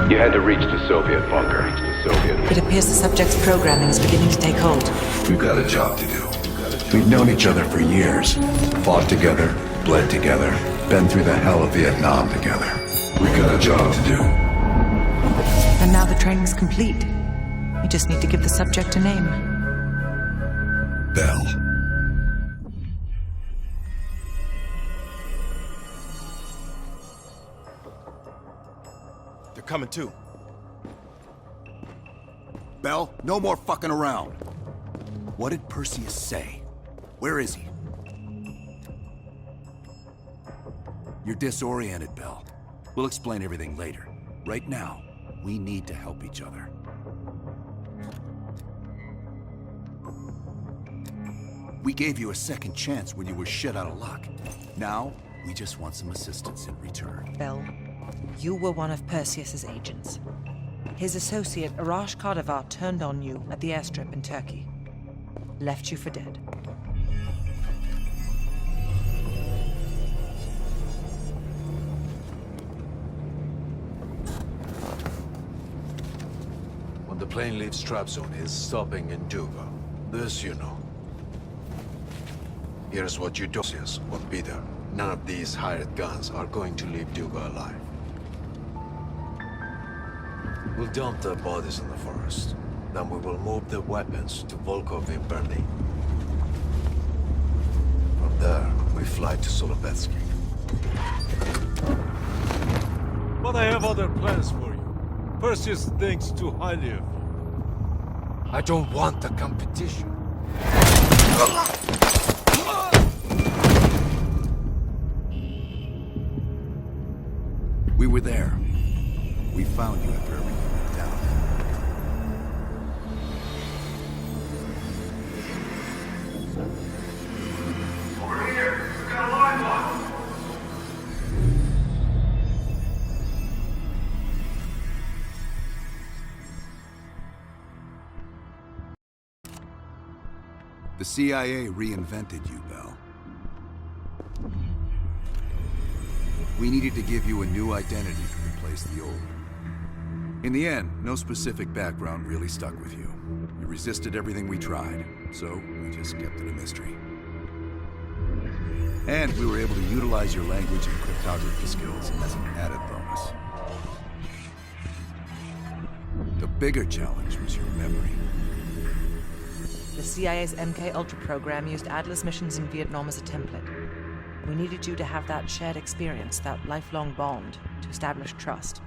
You had to reach the Soviet bunker. It appears the subject's programming is beginning to take hold. We've got a job to do. We've known each other for years. Fought together, bled together, been through the hell of Vietnam together. We've got a job to do. And now the training's complete. You just need to give the subject a name. Bell. They're coming too. Bell, no more fucking around. What did Perseus say? Where is he? You're disoriented, Bell. We'll explain everything later. Right now, we need to help each other. We gave you a second chance when you were shit out of luck. Now, we just want some assistance in return. Bell, you were one of Perseus's agents. His associate, Arash Kardavar, turned on you at the airstrip in Turkey. Left you for dead. When the plane leaves trap zone, it's stopping in Duga. This you know. Here's what you do, Perseus, or Peter. None of these hired guns are going to leave Duga alive. We'll dump their bodies in the forest. Then we will move the weapons to Volkov in Berlin. From there, we fly to Solovetsky. But I have other plans for you. Perseus thinks too highly of you. I don't want the competition. We were there. We found you after everything went down. Over here! We got a line lock! The CIA reinvented you, Bell. We needed to give you a new identity to replace the old. In the end, no specific background really stuck with you. You resisted everything we tried, so we just kept it a mystery. And we were able to utilize your language and cryptography skills as an added bonus. The bigger challenge was your memory. The CIA's MK-Ultra program used Atlas missions in Vietnam as a template. We needed you to have that shared experience, that lifelong bond, to establish trust.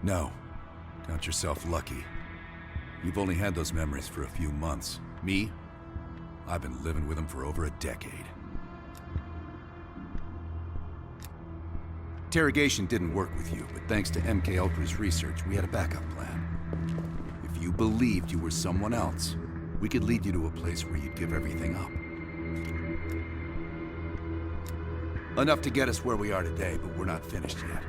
No. Count yourself lucky. You've only had those memories for a few months. Me? I've been living with them for over a decade. Interrogation didn't work with you, but thanks to MK Ultra's research, we had a backup plan. If you believed you were someone else, we could lead you to a place where you'd give everything up. Enough to get us where we are today, but we're not finished yet.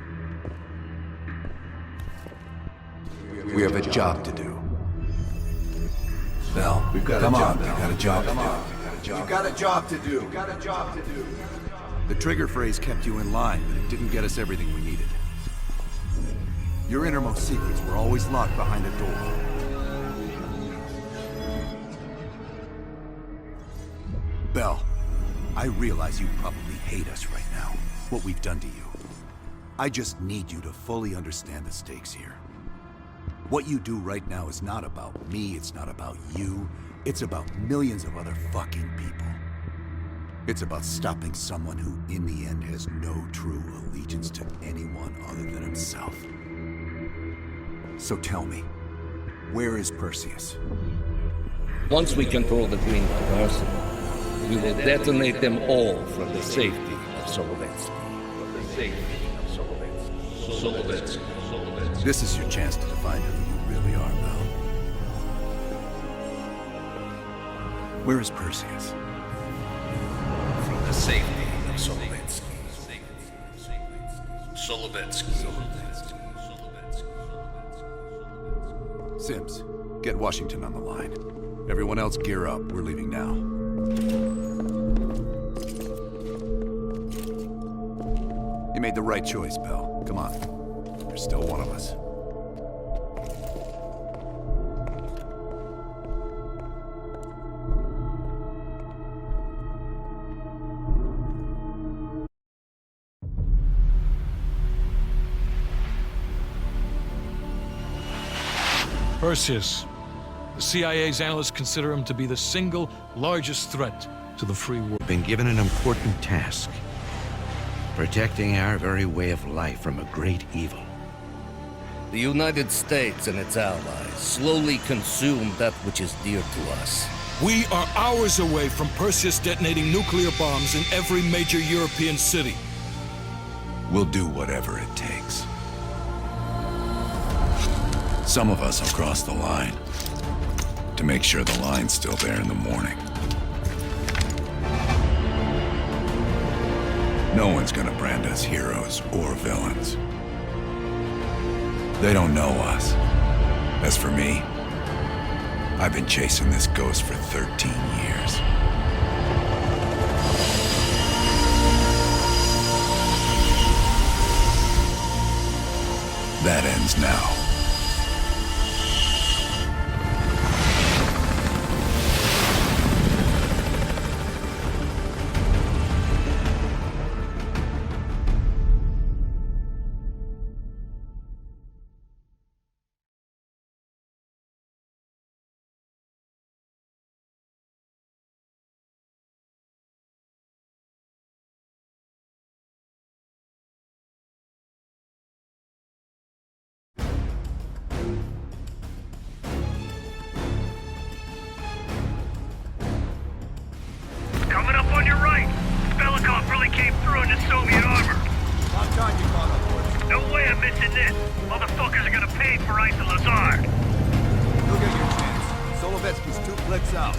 We have a job to do. Bell, we've got a job to do. You've got a job to do. You've got a job to do. The trigger phrase kept you in line, but it didn't get us everything we needed. Your innermost secrets were always locked behind a door. Bell, I realize you probably hate us right now, what we've done to you. I just need you to fully understand the stakes here. What you do right now is not about me, it's not about you, it's about millions of other fucking people. It's about stopping someone who, in the end, has no true allegiance to anyone other than himself. So tell me, where is Perseus? Once we control the Green Arsenal, we will detonate them all from the safety of Solovetsky. This is your chance to define who you really are, Bell. Where is Perseus? From the safety of Solovetsky. Solovetsky. Sims, get Washington on the line. Everyone else gear up. We're leaving now. You made the right choice, Bell. Come on. You're still one of us. Perseus. The CIA's analysts consider him to be the single largest threat to the free world. Been given an important task. Protecting our very way of life from a great evil. The United States and its allies slowly consume that which is dear to us. We are hours away from Perseus detonating nuclear bombs in every major European city. We'll do whatever it takes. Some of us will cross the line to make sure the line's still there in the morning. No one's gonna brand us heroes or villains. They don't know us. As for me, I've been chasing this ghost for 13 years. That ends now. Coming up on your right. Belikov really came through in the Soviet armor. About time you caught up, boys. No way I'm missing this. Motherfuckers are gonna pay for Ice and Lazard. You'll get your chance. Solovetsky's 2 clicks out.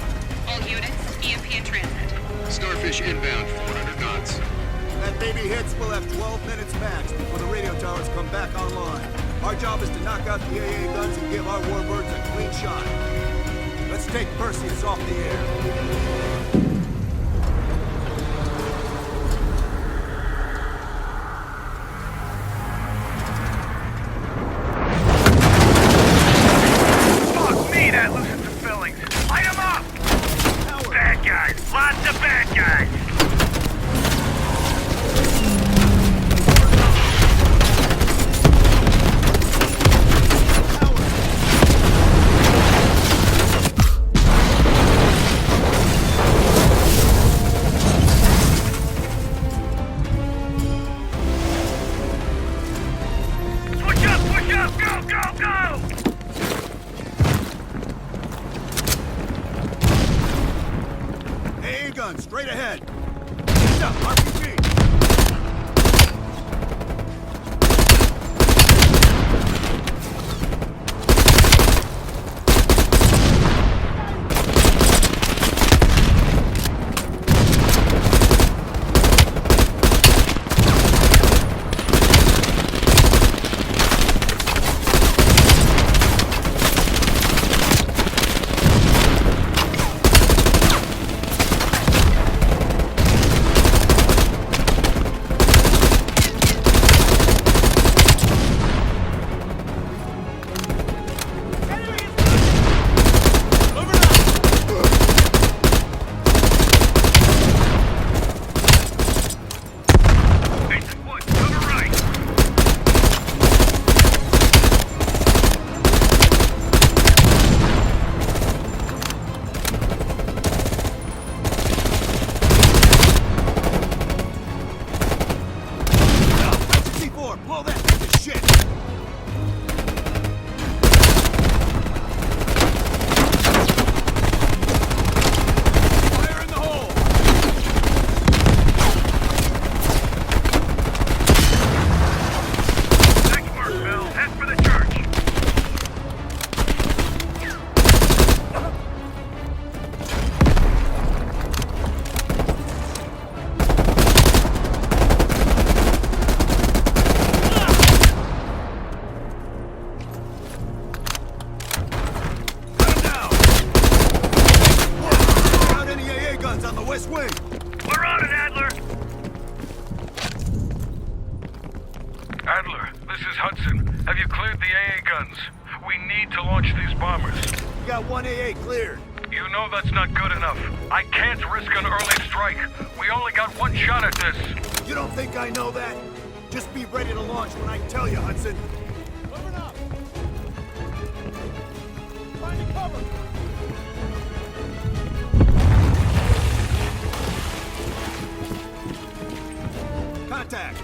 All units, EMP in transit. Starfish inbound, 400 knots. When that baby hits, we'll have 12 minutes max before the radio towers come back online. Our job is to knock out the AA guns and give our warbirds a clean shot. Let's take Perseus off the air. Fuck me, that loosens the fillings. Light 'em up! Bad guys. Lots of bad guys. Push up, push up! Go, go, go! AA gun, straight ahead. Heads up, RPG. instructions. We need to launch these bombers. We got 1AA cleared. You know that's not good enough. I can't risk an early strike. We only got one shot at this. You don't think I know that? Just be ready to launch when I tell you, Hudson. Moving up. Finding cover. Contact.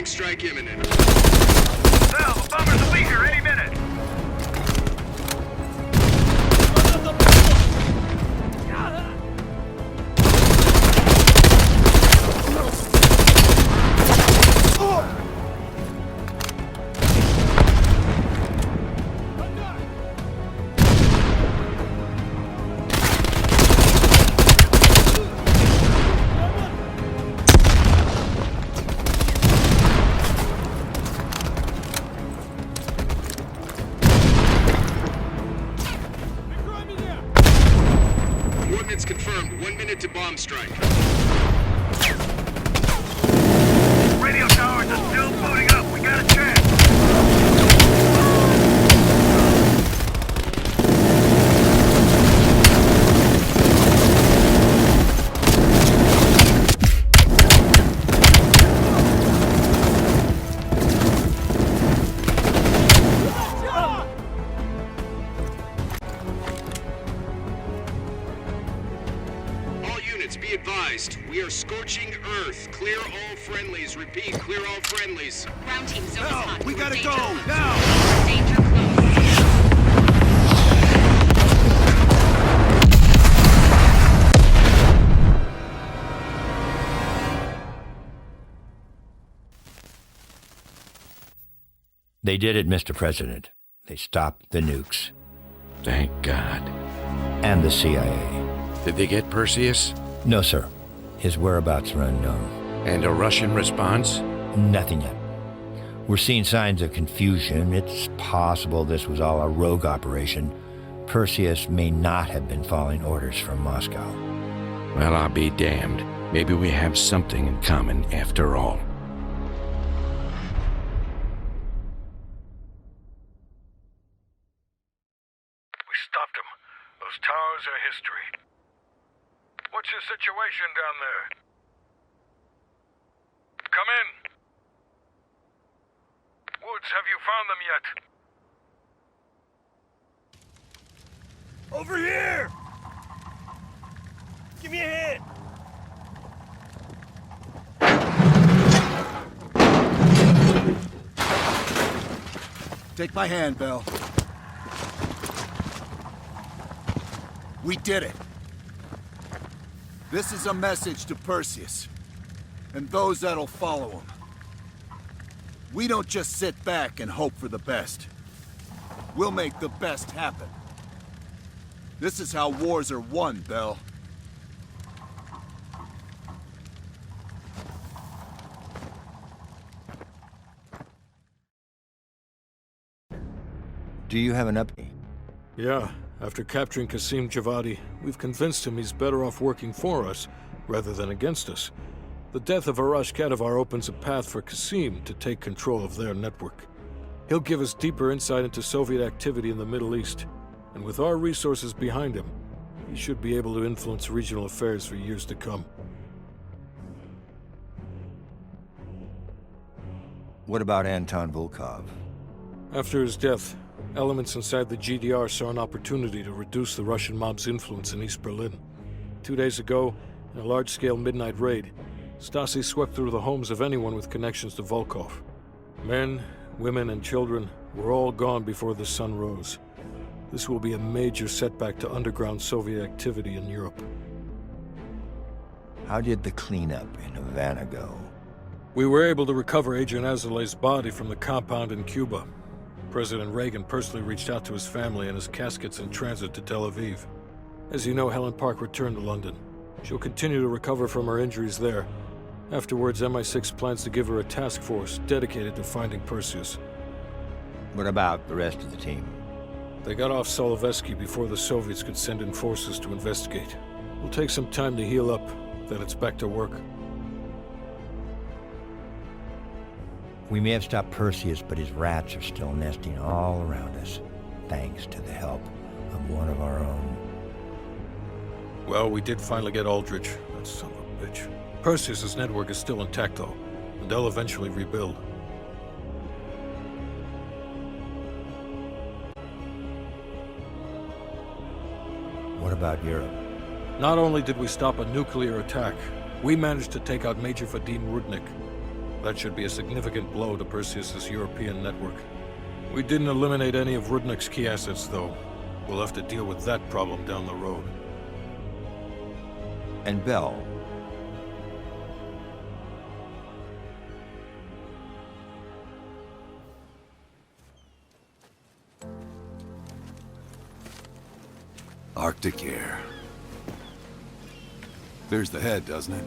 Strike imminent. Sal, the bombers will be here any minute. Coordinates confirmed. 1 minute to bomb strike. Radio towers are still booting up. We got a chance. Be advised, we are scorching Earth. Clear all friendlies. Repeat, clear all friendlies. Ground team, zone is hot. We gotta Danger go, close. now! Danger close. They did it, Mr. President. They stopped the nukes. Thank God. And the CIA. Did they get Perseus? No, sir. His whereabouts are unknown. And a Russian response? Nothing yet. We're seeing signs of confusion. It's possible this was all a rogue operation. Perseus may not have been following orders from Moscow. Well, I'll be damned. Maybe we have something in common after all. We stopped them. Those towers are history. What's your situation down there? Come in. Woods, have you found them yet? Over here! Take my hand, Bell. We did it. This is a message to Perseus, and those that'll follow him. We don't just sit back and hope for the best. We'll make the best happen. This is how wars are won, Bell. Do you have an update? Yeah, after capturing Qasim Javadi, we've convinced him he's better off working for us rather than against us. The death of Arash Kadivar opens a path for Qasim to take control of their network. He'll give us deeper insight into Soviet activity in the Middle East, and with our resources behind him, he should be able to influence regional affairs for years to come. What about Anton Volkov? After his death, elements inside the GDR saw an opportunity to reduce the Russian mob's influence in East Berlin. 2 days ago, in a large-scale midnight raid, Stasi swept through the homes of anyone with connections to Volkov. Men, women, and children were all gone before the sun rose. This will be a major setback to underground Soviet activity in Europe. How did the cleanup in Havana go? We were able to recover Agent Azoulay's body from the compound in Cuba. President Reagan personally reached out to his family, and his casket's in transit to Tel Aviv. As you know, Helen Park returned to London. She'll continue to recover from her injuries there. Afterwards, MI6 plans to give her a task force dedicated to finding Perseus. What about the rest of the team? They got off Solovetsky before the Soviets could send in forces to investigate. It'll take some time to heal up, then it's back to work. We may have stopped Perseus, but his rats are still nesting all around us, thanks to the help of one of our own. Well, we did finally get Aldrich, that son of a bitch. Perseus's network is still intact, though, and they'll eventually rebuild. What about Europe? Not only did we stop a nuclear attack, we managed to take out Major Vadim Rudnik. That should be a significant blow to Perseus's European network. We didn't eliminate any of Rudnik's key assets, though. We'll have to deal with that problem down the road. And Bell? Arctic air. There's the head, doesn't it?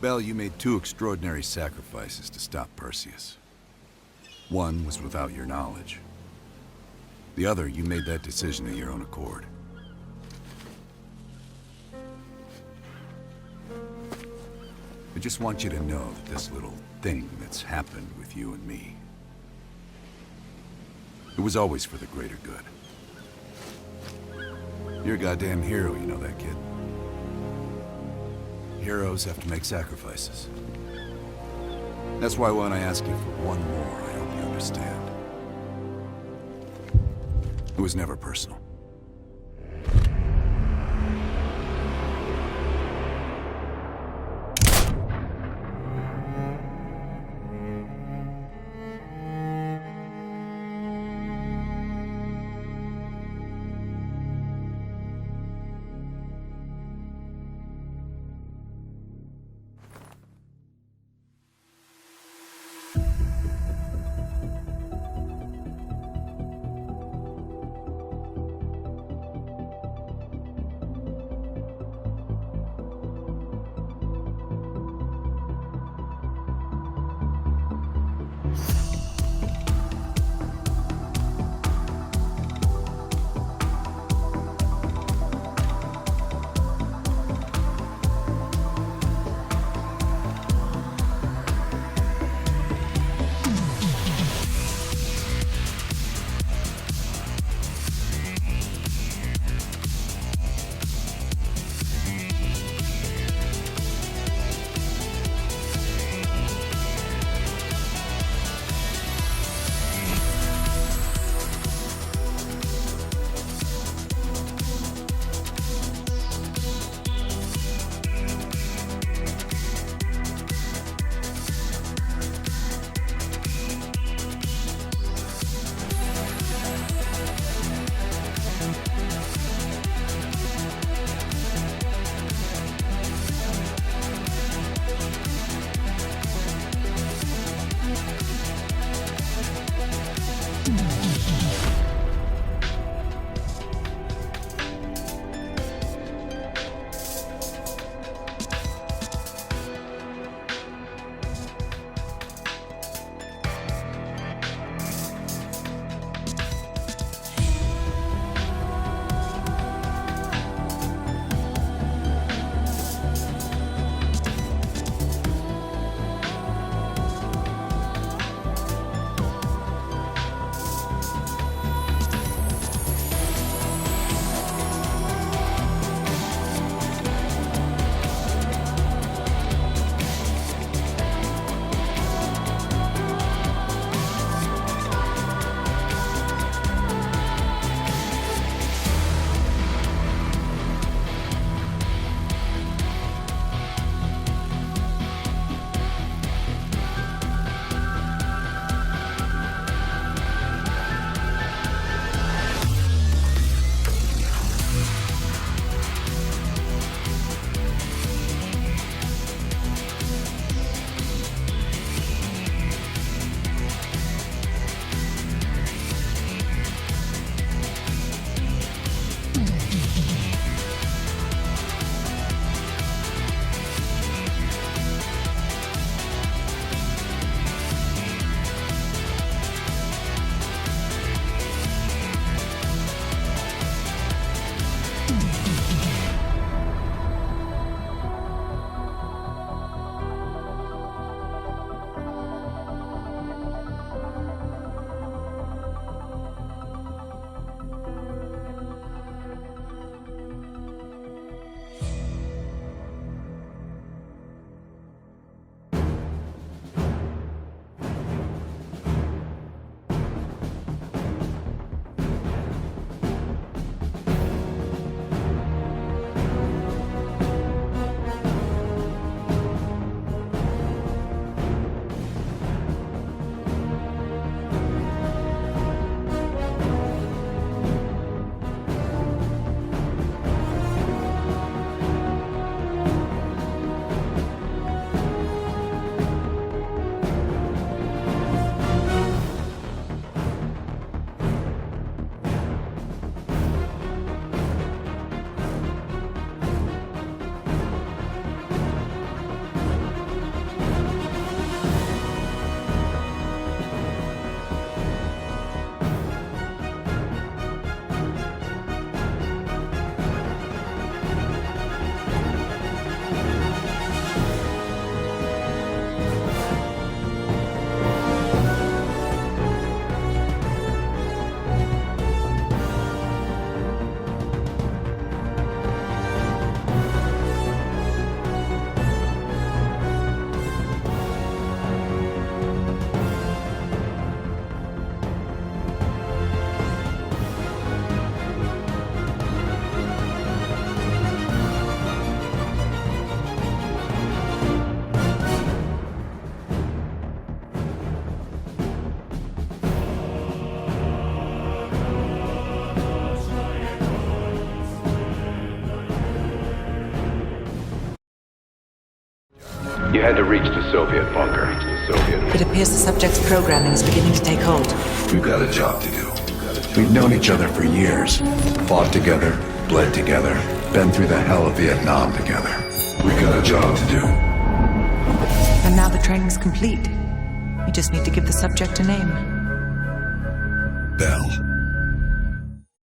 Bell, you made 2 extraordinary sacrifices to stop Perseus. One was without your knowledge. The other, you made that decision of your own accord. I just want you to know that this little thing that's happened with you and me, it was always for the greater good. You're a goddamn hero, you know that, kid. Heroes have to make sacrifices. That's why when I ask you for one more, I hope you understand. It was never personal. You had to reach the Soviet bunker. It appears the subject's programming is beginning to take hold. We've got a job to do. We've known each other for years. Fought together, bled together, been through the hell of Vietnam together. We got a job to do. And now the training's complete. We just need to give the subject a name. Bell.